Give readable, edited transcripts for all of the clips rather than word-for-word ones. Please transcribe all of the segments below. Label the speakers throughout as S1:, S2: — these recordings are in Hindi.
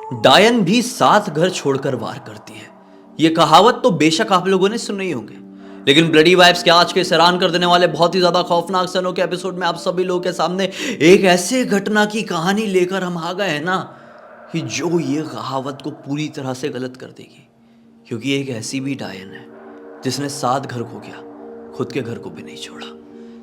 S1: डायन भी 7 घर छोड़कर वार करती है। ये कहावत तो बेशक आप लोगों ने सुनी होंगे, लेकिन ब्लडी वाइब्स के आज के हैरान कर देने वाले बहुत ही ज्यादा खौफनाक सनों के एपिसोड में आप सभी लोगों के सामने एक ऐसे घटना की कहानी लेकर हम आ गए हैं ना, कि जो ये कहावत को पूरी तरह से गलत कर देगी। क्योंकि एक ऐसी भी डायन है जिसने 7 घर खो गया, खुद के घर को भी नहीं छोड़ा।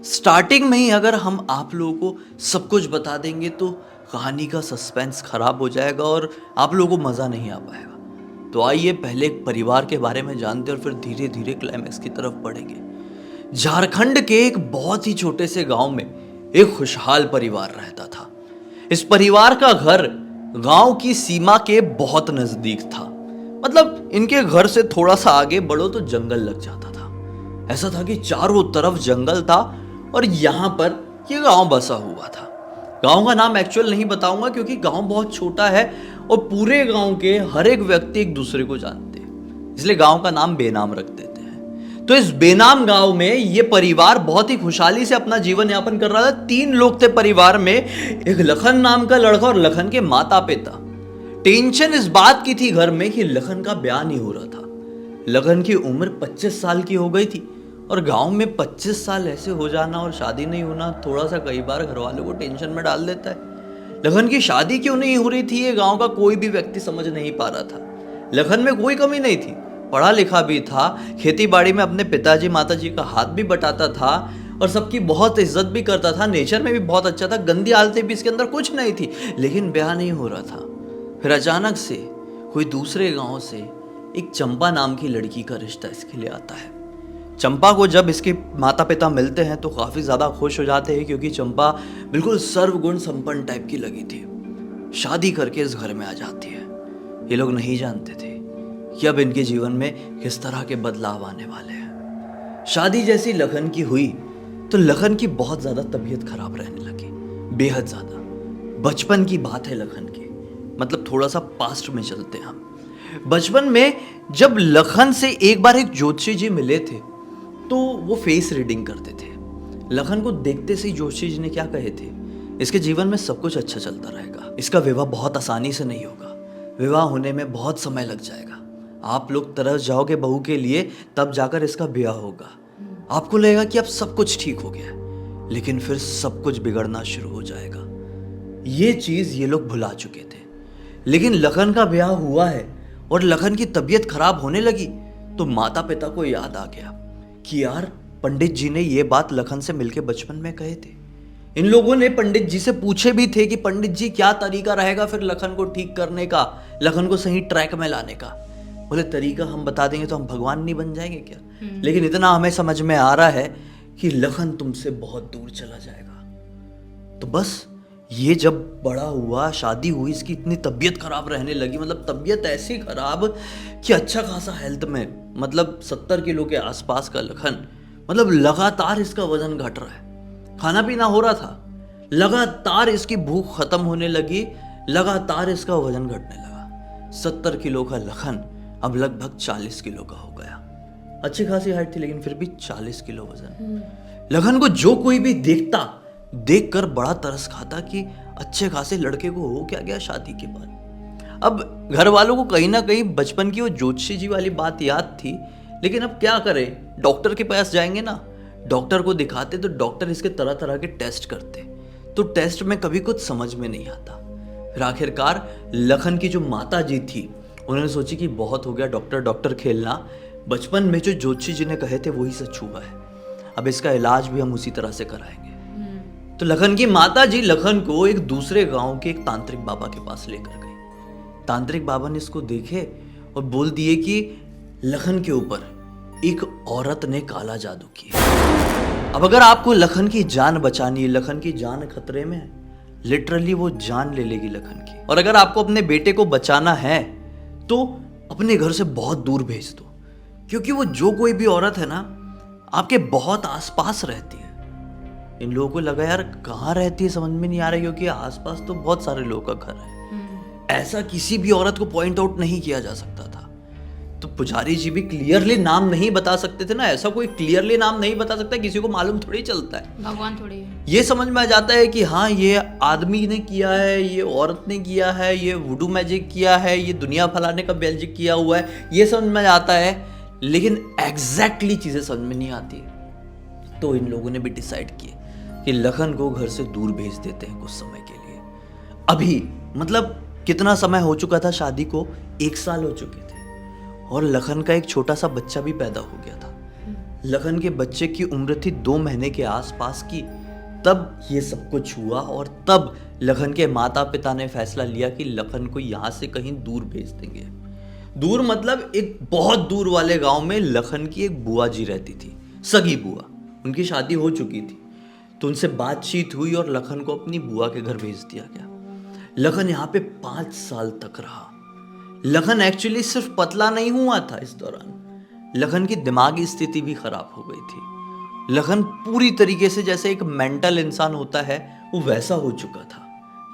S1: स्टार्टिंग में ही अगर हम आप लोगों को सब कुछ बता देंगे तो कहानी का सस्पेंस खराब हो जाएगा और आप लोगों को मज़ा नहीं आ पाएगा। तो आइए पहले एक परिवार के बारे में जानते हैं और फिर धीरे धीरे क्लाइमैक्स की तरफ बढ़ेंगे। झारखंड के एक बहुत ही छोटे से गांव में एक खुशहाल परिवार रहता था। इस परिवार का घर गांव की सीमा के बहुत नजदीक था। मतलब इनके घर से थोड़ा सा आगे बढ़ो तो जंगल लग जाता था। ऐसा था कि चारों तरफ जंगल था और यहाँ पर ये गांव बसा हुआ था। गांव का नाम एक्चुअल नहीं बताऊंगा क्योंकि गांव बहुत छोटा है और पूरे गांव के हर एक व्यक्ति एक दूसरे को जानते हैं, इसलिए गांव का नाम बेनाम रख देते हैं। तो इस बेनाम गांव में ये परिवार बहुत ही खुशहाली से अपना जीवन यापन कर रहा था। 3 लोग थे परिवार में, एक लखन नाम का लड़का और लखन के माता पिता। टेंशन इस बात की थी घर में कि लखन का ब्याह नहीं हो रहा था। लखन की उम्र 25 साल की हो गई थी और गांव में 25 साल ऐसे हो जाना और शादी नहीं होना थोड़ा सा कई बार घर वालों को टेंशन में डाल देता है। लखन की शादी क्यों नहीं हो रही थी ये गांव का कोई भी व्यक्ति समझ नहीं पा रहा था। लखन में कोई कमी नहीं थी, पढ़ा लिखा भी था, खेती बाड़ी में अपने पिताजी माताजी का हाथ भी बटाता था और सबकी बहुत इज्जत भी करता था। नेचर में भी बहुत अच्छा था, गंदी हालतें भी इसके अंदर कुछ नहीं थी, लेकिन ब्याह नहीं हो रहा था। फिर अचानक से कोई दूसरे गांव से एक चंपा नाम की लड़की का रिश्ता इसके लिए आता है। चंपा को जब इसके माता पिता मिलते हैं तो काफ़ी ज़्यादा खुश हो जाते हैं क्योंकि चंपा बिल्कुल सर्वगुण संपन्न टाइप की लगी थी। शादी करके इस घर में आ जाती है। ये लोग नहीं जानते थे कि अब इनके जीवन में किस तरह के बदलाव आने वाले हैं। शादी जैसी लखन की हुई तो लखन की बहुत ज़्यादा तबीयत खराब रहने लगी, बेहद ज़्यादा। बचपन की बात है लखन की, मतलब थोड़ा सा पास्ट में चलते हैं हम। बचपन में जब लखन से एक बार एक ज्योतिषी जी मिले थे तो वो फेस रीडिंग करते थे। लखन को देखते से ही जोशी जी ने क्या कहे थे, इसके जीवन में सब कुछ अच्छा चलता रहेगा, इसका विवाह बहुत आसानी से नहीं होगा, विवाह होने में बहुत समय लग जाएगा, आप लोग तरस जाओगे बहू के लिए, तब जाकर इसका ब्याह होगा। आपको लगेगा कि अब सब कुछ ठीक हो गया है, लेकिन फिर सब कुछ बिगड़ना शुरू हो जाएगा। ये चीज़ ये लोग भुला चुके थे। लेकिन लखन का ब्याह हुआ है और लखन की तबीयत खराब होने लगी तो माता पिता को याद आ गया कि यार पंडित जी ने ये बात लखन से मिलके बचपन में कहे थे। इन लोगों ने पंडित जी से पूछे भी थे कि पंडित जी क्या तरीका रहेगा फिर लखन को ठीक करने का, लखन को सही ट्रैक में लाने का। बोले तरीका हम बता देंगे तो हम भगवान नहीं बन जाएंगे क्या? लेकिन इतना हमें समझ में आ रहा है कि लखन तुमसे बहुत दूर चला जाएगा। तो बस ये जब बड़ा हुआ, शादी हुई, इसकी इतनी तबीयत खराब रहने लगी, मतलब तबीयत ऐसी खराब कि अच्छा खासा हेल्थ में, मतलब 70 किलो के आसपास का लखन, मतलब लगातार इसका वजन घट रहा है, खाना पीना हो रहा था, लगातार इसकी भूख खत्म होने लगी, लगातार इसका वजन घटने लगा। 70 किलो का लखन अब लगभग 40 किलो का हो गया। अच्छी खासी हाइट थी लेकिन फिर भी 40 किलो वजन। लखन को जो कोई भी देखकर बड़ा तरस खाता कि अच्छे खासे लड़के को हो क्या गया शादी के बाद। अब घर वालों को कहीं ना कहीं बचपन की वो ज्योतिषी जी वाली बात याद थी, लेकिन अब क्या करें, डॉक्टर के पास जाएंगे ना, डॉक्टर को दिखाते तो डॉक्टर इसके तरह तरह के टेस्ट करते, तो टेस्ट में कभी कुछ समझ में नहीं आता। फिर आखिरकार लखन की जो माता जी थी उन्होंने सोची कि बहुत हो गया डॉक्टर खेलना, बचपन में जो ज्योतिषी जी ने कहे थे वही सच हुआ है, अब इसका इलाज भी हम उसी तरह से कराएंगे। तो लखन की माता जी लखन को एक दूसरे गांव के एक तांत्रिक बाबा के पास लेकर गई। तांत्रिक बाबा ने इसको देखे और बोल दिए कि लखन के ऊपर एक औरत ने काला जादू किया। अब अगर आपको लखन की जान बचानी है, लखन की जान खतरे में है, लिटरली वो जान ले लेगी लखन की। और अगर आपको अपने बेटे को बचाना है तो अपने घर से बहुत दूर भेज दो, क्योंकि वो जो कोई भी औरत है ना आपके बहुत आसपास रहती है। इन लोगों को लगा यार कहाँ रहती है समझ में नहीं आ रहा, क्योंकि आसपास तो बहुत सारे लोगों का घर है, ऐसा किसी भी औरत को पॉइंट आउट नहीं किया जा सकता था। तो पुजारी जी भी क्लियरली नाम नहीं बता सकते थे ना, ऐसा कोई क्लियरली नाम नहीं बता सकता, किसी को मालूम थोड़ी चलता है,
S2: भगवान थोड़ी है।
S1: ये समझ में आ जाता है कि हाँ ये आदमी ने किया है, ये औरत ने किया है, ये वुडू मैजिक किया है, ये दुनिया फैलाने का मैजिक किया हुआ है, ये समझ में आता है, लेकिन एग्जैक्टली चीजें समझ में नहीं आती। तो इन लोगों ने भी डिसाइड किया कि लखन को घर से दूर भेज देते हैं कुछ समय के लिए। अभी मतलब कितना समय हो चुका था शादी को, 1 साल हो चुके थे, और लखन का एक छोटा सा बच्चा भी पैदा हो गया था। लखन के बच्चे की उम्र थी 2 महीने के आसपास की, तब ये सब कुछ हुआ। और तब लखन के माता पिता ने फैसला लिया कि लखन को यहाँ से कहीं दूर भेज देंगे। दूर मतलब एक बहुत दूर वाले गांव में लखन की एक बुआ जी रहती थी, सगी बुआ, उनकी शादी हो चुकी थी। तो उनसे बातचीत हुई और लखन को अपनी बुआ के घर भेज दिया गया। लखन यहाँ पे 5 साल तक रहा। लखन एक्चुअली सिर्फ पतला नहीं हुआ था, इस दौरान लखन की दिमागी स्थिति भी खराब हो गई थी। लखन पूरी तरीके से जैसे एक मेंटल इंसान होता है वो वैसा हो चुका था।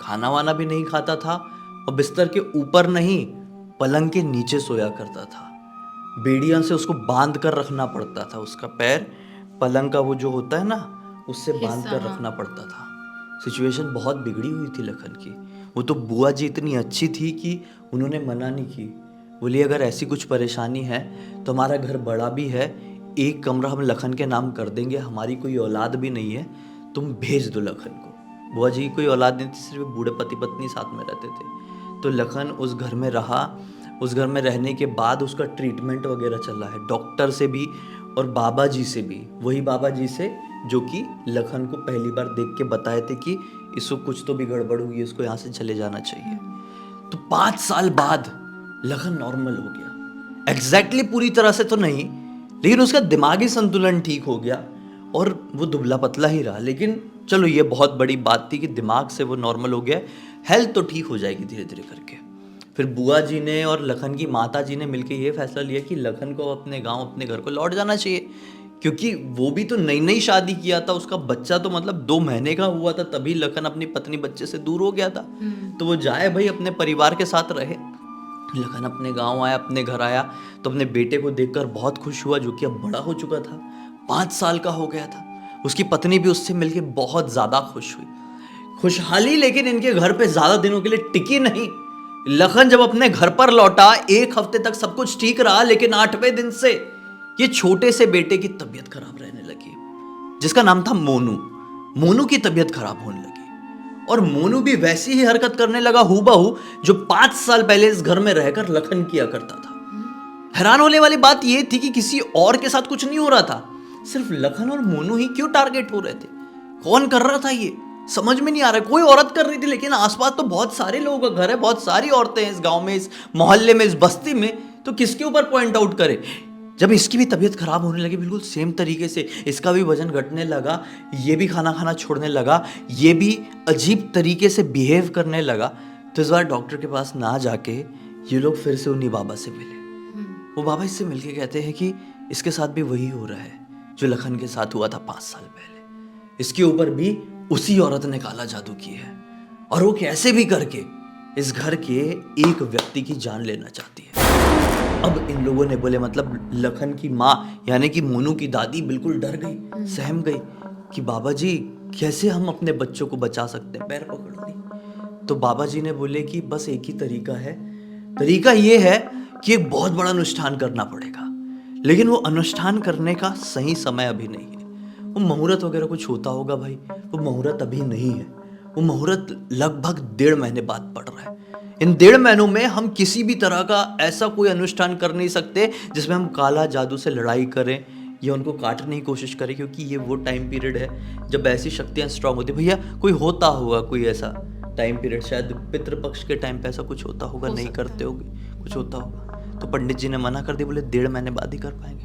S1: खाना वाना भी नहीं खाता था और बिस्तर के ऊपर नहीं पलंग के नीचे सोया करता था। बेड़ियां से उसको बांध कर रखना पड़ता था, उसका पैर पलंग का वो जो होता है ना उससे बांध कर रखना पड़ता था। सिचुएशन बहुत बिगड़ी हुई थी लखन की। वो तो बुआ जी इतनी अच्छी थी कि उन्होंने मना नहीं की, बोली अगर ऐसी कुछ परेशानी है तो हमारा घर बड़ा भी है, एक कमरा हम लखन के नाम कर देंगे, हमारी कोई औलाद भी नहीं है, तुम भेज दो लखन को। बुआ जी की कोई औलाद नहीं थी, सिर्फ बूढ़े पति पत्नी साथ में रहते थे। तो लखन उस घर में रहा। उस घर में रहने के बाद उसका ट्रीटमेंट वगैरह चला है, डॉक्टर से भी और बाबा जी से भी, वही बाबा जी से जो कि लखन को पहली बार देख के बताए थे कि इसको कुछ तो भी गड़बड़ हुई है, इसको यहाँ से चले जाना चाहिए। तो 5 साल बाद लखन नॉर्मल हो गया, एग्जैक्टली पूरी तरह से तो नहीं, लेकिन उसका दिमागी संतुलन ठीक हो गया और वो दुबला पतला ही रहा। लेकिन चलो ये बहुत बड़ी बात थी कि दिमाग से वो नॉर्मल हो गया, हेल्थ तो ठीक हो जाएगी धीरे धीरे करके। फिर बुआ जी ने और लखन की माता जी ने मिलकर ये फैसला लिया कि लखन को अपने गांव अपने घर को लौट जाना चाहिए, क्योंकि वो भी तो नई नई शादी किया था, उसका बच्चा तो मतलब 2 महीने का हुआ था तभी लखन अपनी पत्नी बच्चे से दूर हो गया था। तो वो जाए भाई अपने परिवार के साथ रहे। लखन अपने गांव आया, अपने घर आया तो अपने बेटे को देखकर बहुत खुश हुआ, जो कि अब बड़ा हो चुका था, 5 साल का हो गया था। उसकी पत्नी भी उससे मिलके बहुत ज्यादा खुश हुई। खुशहाली लेकिन इनके घर पे ज्यादा दिनों के लिए टिकी नहीं। लखन जब अपने घर पर लौटा 1 हफ्ते तक सब कुछ ठीक रहा, लेकिन 8वें दिन से ये छोटे से बेटे की तबीयत खराब रहने लगी, जिसका नाम था मोनू। मोनू की तबीयत खराब होने लगी और मोनू भी वैसी ही हरकत करने लगा हूबहू जो 5 साल पहले इस घर में रहकर लखन किया करता था। हैरान होने वाली बात यह थी कि किसी और के साथ कुछ नहीं हो रहा था, सिर्फ लखन और मोनू ही क्यों टारगेट हो रहे थे। कौन कर रहा था ये समझ में नहीं आ रहा। कोई औरत कर रही थी, लेकिन आसपास तो बहुत सारे लोगों का घर है, बहुत सारी औरतें हैं इस गांव में, इस मोहल्ले में, इस बस्ती में, तो किसके ऊपर पॉइंट आउट करे। जब इसकी भी तबीयत खराब होने लगी बिल्कुल सेम तरीके से, इसका भी वजन घटने लगा, ये भी खाना खाना छोड़ने लगा, ये भी अजीब तरीके से बिहेव करने लगा, तो इस बार डॉक्टर के पास ना जाके ये लोग फिर से उन्हीं बाबा से मिले। वो बाबा इससे मिलके कहते हैं कि इसके साथ भी वही हो रहा है जो लखन के साथ हुआ था 5 साल पहले। इसके ऊपर भी उसी औरत ने काला जादू किया है और वो कैसे भी करके इस घर के एक व्यक्ति की जान लेना चाहती है। अब इन लोगों ने बोले, मतलब लखन की माँ यानी कि मोनू की दादी बिल्कुल डर गई, सहम गई कि बाबा जी कैसे हम अपने बच्चों को बचा सकते हैं, पैर पकड़ ली। तो बाबा जी ने बोले कि बस एक ही तरीका है, तरीका ये है कि एक बहुत बड़ा अनुष्ठान करना पड़ेगा, लेकिन वो अनुष्ठान करने का सही समय अभी नहीं है। वो मुहूर्त वगैरह कुछ होता होगा भाई, वो मुहूर्त अभी नहीं है, वो मुहूर्त लगभग 1.5 महीने बाद पड़ रहा है। इन 1.5 महीनों में हम किसी भी तरह का ऐसा कोई अनुष्ठान कर नहीं सकते जिसमें हम काला जादू से लड़ाई करें या उनको काटने की कोशिश करें, क्योंकि ये वो टाइम पीरियड है जब ऐसी शक्तियां स्ट्रांग होती। भैया कोई होता होगा कोई ऐसा टाइम पीरियड, शायद पितृपक्ष के टाइम पे ऐसा कुछ होता होगा, नहीं करते होगे, कुछ होता होगा। तो पंडित जी ने मना कर दिया, बोले 1.5 महीने बाद ही कर पाएंगे।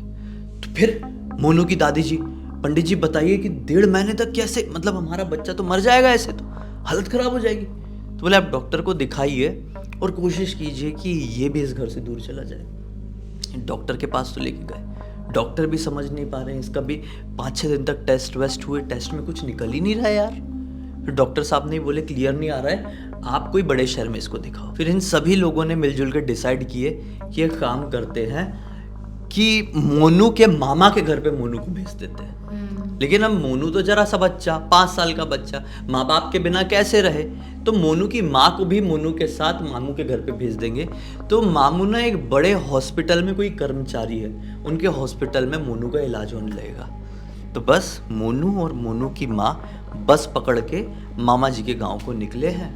S1: तो फिर मोनू की दादी जी, पंडित जी बताइए कि 1.5 महीने तक कैसे, मतलब हमारा बच्चा तो मर जाएगा, ऐसे तो हालत खराब हो जाएगी। तो बोले आप डॉक्टर को दिखाइए और कोशिश कीजिए कि ये भी इस घर से दूर चला जाए। डॉक्टर के पास तो लेके गए, डॉक्टर भी समझ नहीं पा रहे हैं, इसका भी 5-6 दिन तक टेस्ट वेस्ट हुए, टेस्ट में कुछ निकल ही नहीं रहा है यार। फिर डॉक्टर साहब ने बोले क्लियर नहीं आ रहा है, आप कोई बड़े शहर में इसको दिखाओ। फिर इन सभी लोगों ने मिलजुल कर डिसाइड किए कि एक काम करते हैं कि मोनू के मामा के घर पे मोनू को भेज देते हैं। लेकिन अब मोनू तो जरा सा बच्चा, 5 साल का बच्चा, माँ बाप के बिना कैसे रहे, तो मोनू की माँ को भी मोनू के साथ मामू के घर पे भेज देंगे। तो मामू ना एक बड़े हॉस्पिटल में कोई कर्मचारी है, उनके हॉस्पिटल में मोनू का इलाज होने लगेगा। तो बस मोनू और मोनू की माँ बस पकड़ के मामा जी के गांव को निकले हैं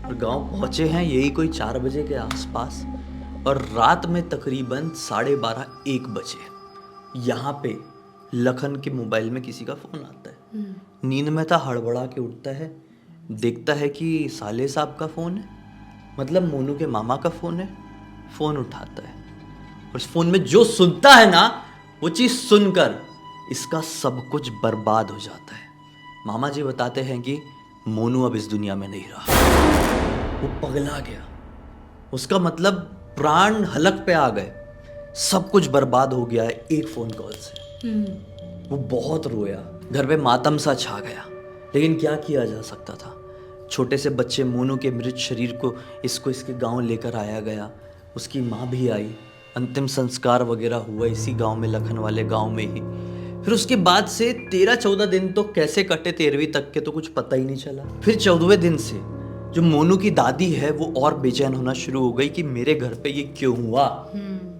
S1: और गांव पहुंचे हैं यही कोई 4 बजे के आसपास। और रात में तकरीबन 12:30 1 बजे यहाँ पे लखन के मोबाइल में किसी का फ़ोन आता है। नींद में था, हड़बड़ा के उठता है, देखता है कि साले साहब का फ़ोन है, मतलब मोनू के मामा का फ़ोन है। फ़ोन उठाता है और उस फ़ोन में जो सुनता है ना, वो चीज़ सुनकर इसका सब कुछ बर्बाद हो जाता है। मामा जी बताते हैं कि मोनू अब इस दुनिया में नहीं रहा, वो पगला गया। उसका मतलब प्राण हलक पे आ गए, सब कुछ बर्बाद हो गया है एक फ़ोन कॉल से। वो बहुत रोया, घर पे मातम सा छा गया, लेकिन क्या किया जा सकता था। छोटे से बच्चे मोनू के मृत शरीर को इसके गांव लेकर आया गया। उसकी माँ भी आई, अंतिम संस्कार वगैरह हुआ इसी गांव में, लखन वाले गांव में ही। फिर उसके बाद से 13-14 दिन तो कैसे कटे 13वीं तक के तो कुछ पता ही नहीं चला। फिर 14वें दिन से जो मोनू की दादी है वो और बेचैन होना शुरू हो गई कि मेरे घर पे ये क्यों हुआ,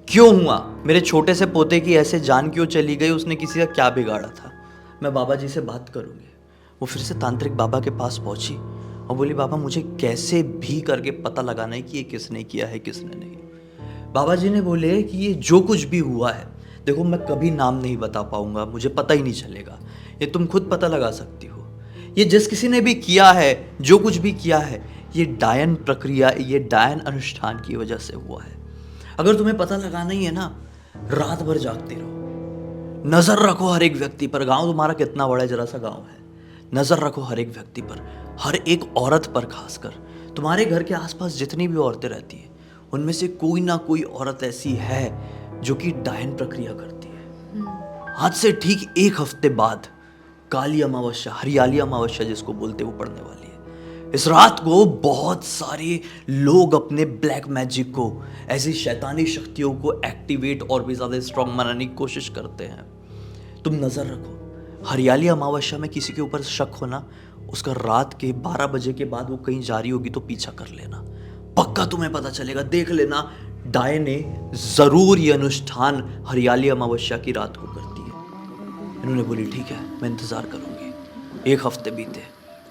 S1: क्यों हुआ, मेरे छोटे से पोते की ऐसे जान क्यों चली गई, उसने किसी का क्या बिगाड़ा था। मैं बाबा जी से बात करूंगी। वो फिर से तांत्रिक बाबा के पास पहुंची और बोली, बाबा मुझे कैसे भी करके पता लगाना है कि ये किसने किया है किसने नहीं। बाबा जी ने बोले कि ये जो कुछ भी हुआ है, देखो मैं कभी नाम नहीं बता पाऊंगा, मुझे पता ही नहीं चलेगा, ये तुम खुद पता लगा सकती हो। ये जिस किसी ने भी किया है, जो कुछ भी किया है, ये डायन प्रक्रिया, ये डायन अनुष्ठान की वजह से हुआ है। अगर तुम्हें पता लगाना ही है ना, रात भर जागते रहो, नजर रखो हर एक व्यक्ति पर। गांव तुम्हारा कितना बड़ा है, जरा सा गांव है, नजर रखो हर एक व्यक्ति पर, हर एक औरत पर खासकर। तुम्हारे घर के आसपास जितनी भी औरतें रहती हैं, उनमें से कोई ना कोई औरत ऐसी है जो कि डायन प्रक्रिया करती है। आज से ठीक 1 हफ्ते बाद काली अमावस्या, हरियाली अमावस्या जिसको बोलते, वो पड़ने वाली है। इस रात को बहुत सारे लोग अपने ब्लैक मैजिक को, ऐसी शैतानी शक्तियों को एक्टिवेट और भी ज़्यादा स्ट्रांग बनाने की कोशिश करते हैं। तुम नज़र रखो, हरियाली अमावस्या में किसी के ऊपर शक होना, उसका रात के 12 बजे के बाद वो कहीं जा रही होगी तो पीछा कर लेना, पक्का तुम्हें पता चलेगा। देख लेना, डायन ने ज़रूर ये अनुष्ठान हरियाली अमावस्या की रात को करती है। इन्होंने बोली ठीक है, मैं इंतज़ार करूँगी। 1 हफ्ते बीते,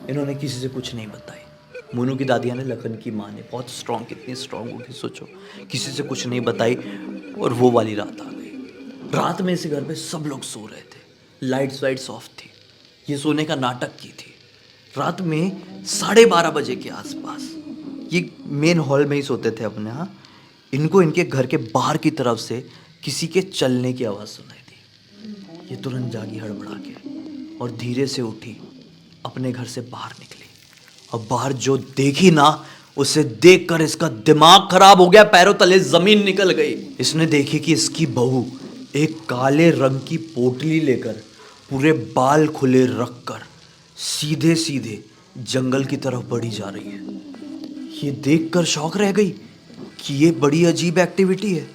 S1: इन्होंने किसी से कुछ नहीं बताई। मोनू की दादिया ने, लखन की माँ ने, बहुत स्ट्रांग, कितनी स्ट्रांग होगी सोचो, किसी से कुछ नहीं बताई। और वो वाली रात आ गई। रात में इस घर पे सब लोग सो रहे थे, लाइट्स ऑफ थी, ये सोने का नाटक की थी। रात में 12:30 बजे के आसपास, ये मेन हॉल में ही सोते थे अपने, हाँ, इनको इनके घर के बाहर की तरफ से किसी के चलने की आवाज़ सुनाई दी। ये तुरंत जागी हड़बड़ा के और धीरे से उठी, अपने घर से बाहर निकली और बाहर जो देखी ना, उसे देखकर इसका दिमाग खराब हो गया, पैरों तले जमीन निकल गई। इसने देखी कि इसकी बहू एक काले रंग की पोटली लेकर, पूरे बाल खुले रखकर सीधे सीधे जंगल की तरफ बढ़ी जा रही है। ये देखकर शौक रह गई कि ये बड़ी अजीब एक्टिविटी है,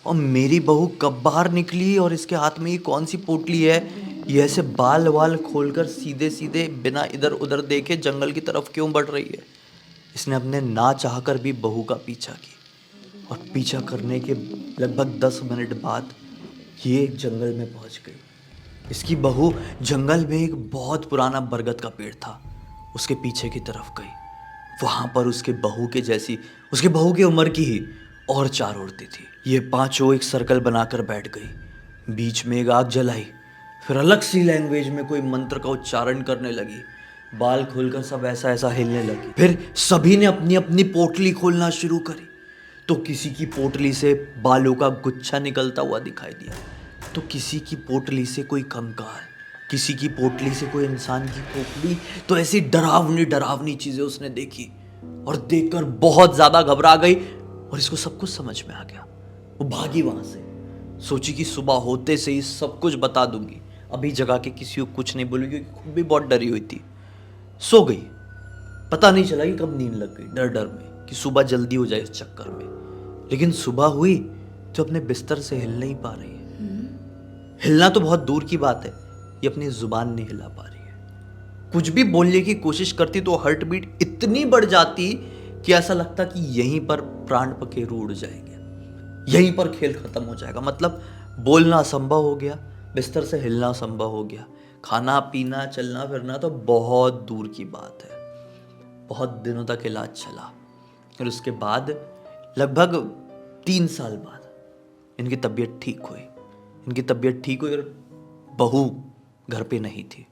S1: और मेरी बहू कब बाहर निकली और इसके हाथ में ये कौन सी पोटली है, ये ऐसे बाल वाल खोलकर सीधे सीधे बिना इधर उधर देखे जंगल की तरफ क्यों बढ़ रही है। इसने अपने ना चाहकर भी बहू का पीछा की, और पीछा करने के लगभग 10 मिनट बाद ये एक जंगल में पहुंच गई। इसकी बहू जंगल में एक बहुत पुराना बरगद का पेड़ था, उसके पीछे की तरफ गई। वहां पर उसके बहू के जैसी, उसके बहू की उम्र की ही और 4 औरतें थी। ये 5 एक सर्कल बनाकर बैठ गई, बीच में एक आग जलाई, फिर अलग सी लैंग्वेज में कोई मंत्र का उच्चारण करने लगी। बाल खोलकर सब ऐसा ऐसा हिलने लगी। फिर सभी ने अपनी अपनी पोटली खोलना शुरू करी। तो किसी की पोटली से बालों का गुच्छा निकलता हुआ दिखाई दिया, तो किसी की पोटली से कोई कंकाल, किसी की पोटली से कोई इंसान की पोटली। तो ऐसी डरावनी डरावनी चीजें उसने देखी और देखकर बहुत ज्यादा घबरा गई, और इसको सब कुछ समझ में आ गया। वो भागी वहां से, सोची कि सुबह होते से ही सब कुछ बता दूंगी, अभी जगा के किसी को कुछ नहीं बोलूंगी, क्योंकि खुद भी बहुत डरी हुई थी। सो गई। पता नहीं चला कि कब नींद लग गई, डर डर में कि सुबह जल्दी हो जाए इस चक्कर में। लेकिन सुबह हुई तो अपने बिस्तर से हिल नहीं पा रही है। हिलना तो बहुत दूर की बात है, ये अपनी जुबान नहीं हिला पा रही है। कुछ भी बोलने की कोशिश करती तो हार्ट बीट इतनी बढ़ जाती कि ऐसा लगता कि यहीं पर प्राण पखेरु उड़ जाएंगे, यहीं पर खेल खत्म हो जाएगा। मतलब बोलना असंभव हो गया, बिस्तर से हिलना असंभव हो गया, खाना पीना चलना फिरना तो बहुत दूर की बात है। बहुत दिनों तक इलाज चला और उसके बाद लगभग 3 साल बाद इनकी तबीयत ठीक हुई। इनकी तबीयत ठीक हुई और बहू घर पे नहीं थी,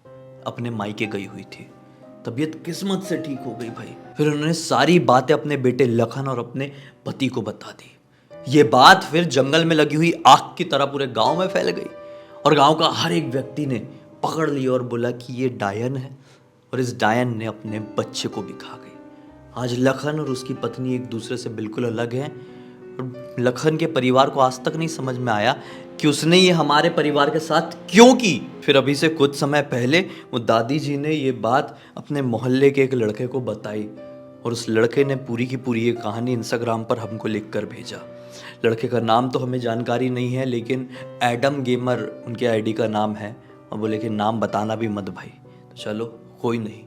S1: अपने मायके गई हुई थी। तबीयत किस्मत से ठीक हो गई भाई। फिर उन्होंने सारी बातें अपने बेटे लखन और अपने पति को बता दी। ये बात फिर जंगल में लगी हुई आग की तरह पूरे गांव में फैल गई और गांव का हर एक व्यक्ति ने पकड़ लिया और बोला कि ये डायन है और इस डायन ने अपने बच्चे को भी खा गई। आज लखन और उसकी पत्नी एक दूसरे से बिल्कुल अलग हैं और लखन के परिवार को आज तक नहीं समझ में आया कि उसने ये हमारे परिवार के साथ क्यों की। फिर अभी से कुछ समय पहले वो दादी जी ने ये बात अपने मोहल्ले के एक लड़के को बताई और उस लड़के ने पूरी की पूरी ये कहानी इंस्टाग्राम पर हमको लिख कर भेजा। लड़के का नाम तो हमें जानकारी नहीं है, लेकिन एडम गेमर उनके आईडी का नाम है और बोले कि नाम बताना भी मत भाई। तो चलो कोई नहीं,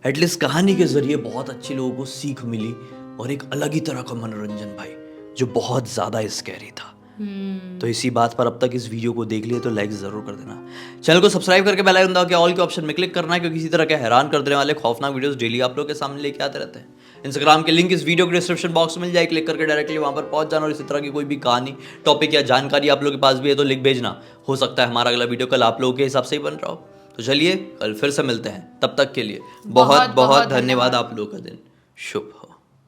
S1: एटलीस्ट कहानी के जरिए बहुत अच्छे लोगों को सीख मिली और एक अलग ही तरह का मनोरंजन भाई, जो बहुत ज़्यादा स्कैरी था। तो इसी बात पर अब तक इस वीडियो को देख लिए तो लाइक जरूर कर देना, चैनल को सब्सक्राइब करके बेल आइकन दबा के ऑल के ऑप्शन में क्लिक करना है, क्योंकि इसी तरह के हैरान कर देने वाले खौफनाक वीडियोस डेली आप लोग के सामने लेके आते रहते हैं। इंस्टाग्राम के लिंक इस वीडियो के डिस्क्रिप्शन बॉक्स में मिल जाए, क्लिक करके डायरेक्टली वहां पर पहुंच जाना और इसी तरह की कोई भी कहानी, टॉपिक या जानकारी आप लोग के पास भी है तो लिख भेजना। हो सकता है हमारा अगला वीडियो कल आप लोगों के हिसाब से ही बन रहा हो। तो चलिए कल फिर से मिलते हैं, तब तक के लिए बहुत बहुत धन्यवाद। आप लोगों का दिन शुभ।